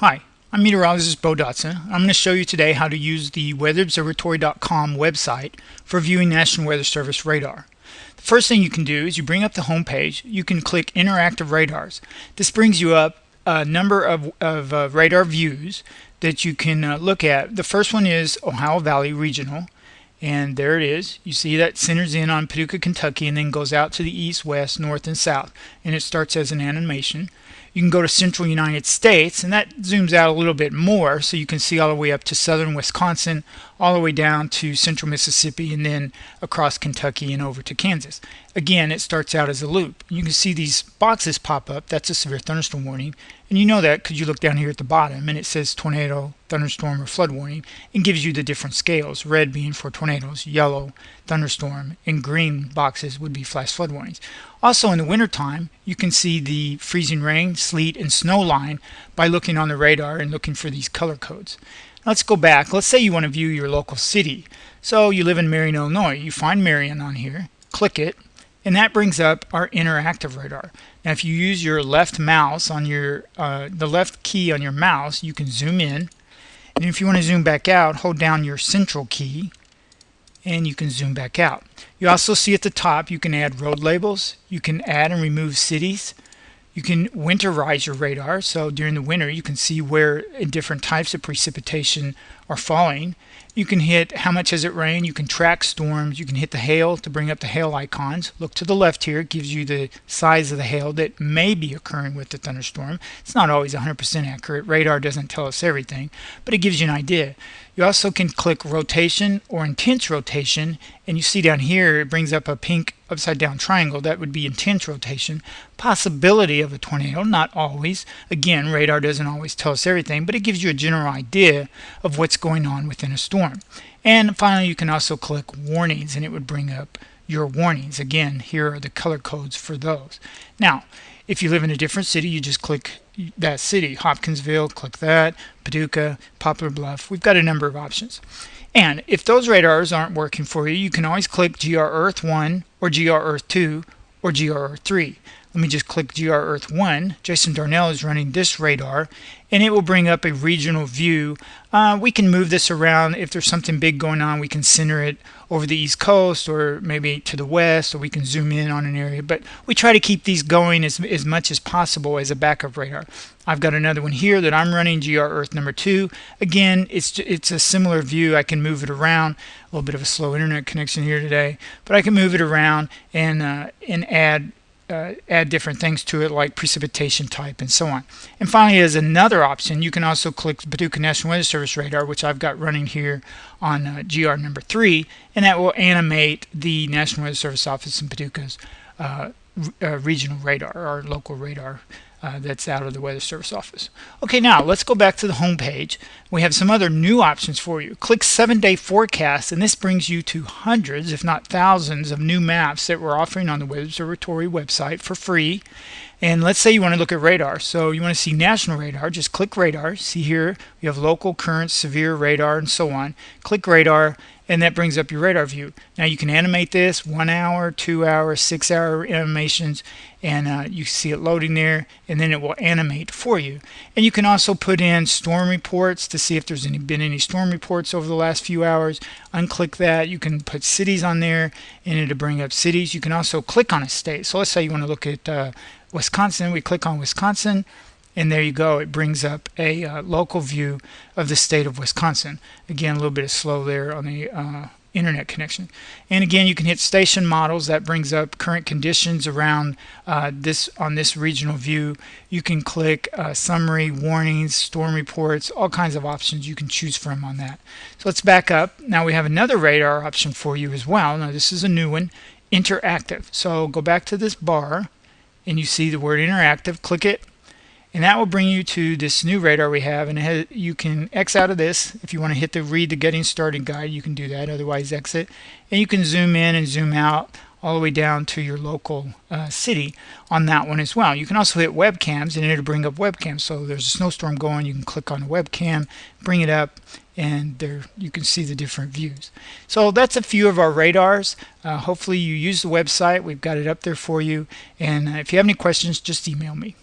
Hi, I'm meteorologist Bo Dotson. I'm going to show you today how to use the weatherobservatory.com website for viewing National Weather Service radar. The first thing you can do is you bring up the home page. You can click Interactive Radars. This brings you up a number of radar views that you can look at. The first one is Ohio Valley Regional, and there it is. You see that centers in on Paducah, Kentucky, and then goes out to the east, west, north, and south, and it starts as an animation. You can go to Central United States, and that zooms out a little bit more, so you can see all the way up to southern Wisconsin, all the way down to central Mississippi, and then across Kentucky and over to Kansas. Again, it starts out as a loop. You can see these boxes pop up. That's a severe thunderstorm warning, and you know that because you look down here at the bottom, and it says tornado, thunderstorm, or flood warning, and gives you the different scales, red being for tornadoes, yellow, thunderstorm, and green boxes would be flash flood warnings. Also in the wintertime, you can see the freezing rain, sleet, and snow line by looking on the radar and looking for these color codes. Let's go back. Let's say you want to view your local city. So you live in Marion, Illinois. You find Marion on here, click it, and that brings up our interactive radar. Now if you use your left mouse on your the left key on your mouse, you can zoom in, and if you want to zoom back out, hold down your central key and you can zoom back out. You also see at the top you can add road labels, you can add and remove cities, you can winterize your radar, so during the winter you can see where different types of precipitation are falling. You can hit how much has it rained, you can track storms, you can hit the hail to bring up the hail icons. Look to the left here, it gives you the size of the hail that may be occurring with the thunderstorm. It's not always 100% accurate. Radar doesn't tell us everything, but it gives you an idea. You also can click rotation or intense rotation, and you see down here it brings up a pink upside down triangle. That would be intense rotation. Possibility of a tornado, not always. Again, radar doesn't always tell us everything, but it gives you a general idea of what's going on within a storm. And finally, you can also click warnings, and it would bring up your warnings. Again, here are the color codes for those. Now, if you live in a different city, you just click that city. Hopkinsville, click that. Paducah, Poplar Bluff. We've got a number of options. And if those radars aren't working for you, you can always click GR Earth 1 or GR Earth 2 or GR Earth 3. Let me just click GR Earth 1. Jason Darnell is running this radar, and it will bring up a regional view. We can move this around. If there's something big going on, we can center it over the East Coast or maybe to the west, or we can zoom in on an area. But we try to keep these going as much as possible as a backup radar. I've got another one here that I'm running, GR Earth number 2. Again, it's a similar view. I can move it around. A little bit of a slow internet connection here today, but I can move it around and add different things to it, like precipitation type and so on. And finally, as another option, you can also click Paducah National Weather Service radar, which I've got running here on GR number 3, and that will animate the National Weather Service office in Paducah's regional radar, or local radar that's out of the Weather Service office. Okay, now let's go back to the home page. We have some other new options for you. Click 7-day forecast, and this brings you to hundreds, if not thousands, of new maps that we're offering on the Weather Observatory website for free. And let's say you want to look at radar. So you want to see national radar, just click radar. See here, we have local, current, severe radar, and so on. Click radar, and that brings up your radar view. Now you can animate this 1 hour, 2 hour, 6 hour animations, and you see it loading there, and then it will animate for you. And you can also put in storm reports to see if there's been any storm reports over the last few hours. Unclick that. You can put cities on there, and it'll bring up cities. You can also click on a state. So let's say you want to look at Wisconsin. We click on Wisconsin, and there you go. It brings up a local view of the state of Wisconsin. Again, a little bit of slow there on the internet connection. And again, you can hit station models. That brings up current conditions around this regional view. You can click summary, warnings, storm reports, all kinds of options you can choose from on that. So let's back up. Now we have another radar option for you as well. Now this is a new one, interactive. So go back to this bar, and you see the word interactive. Click it, and that will bring you to this new radar we have, and you can X out of this. If you want to hit the read the getting started guide, you can do that, otherwise exit. And you can zoom in and zoom out all the way down to your local city on that one as well. You can also hit webcams, and it'll bring up webcams. So there's a snowstorm going, you can click on the webcam, bring it up, and there you can see the different views. So that's a few of our radars. Hopefully you use the website. We've got it up there for you, and if you have any questions, just email me.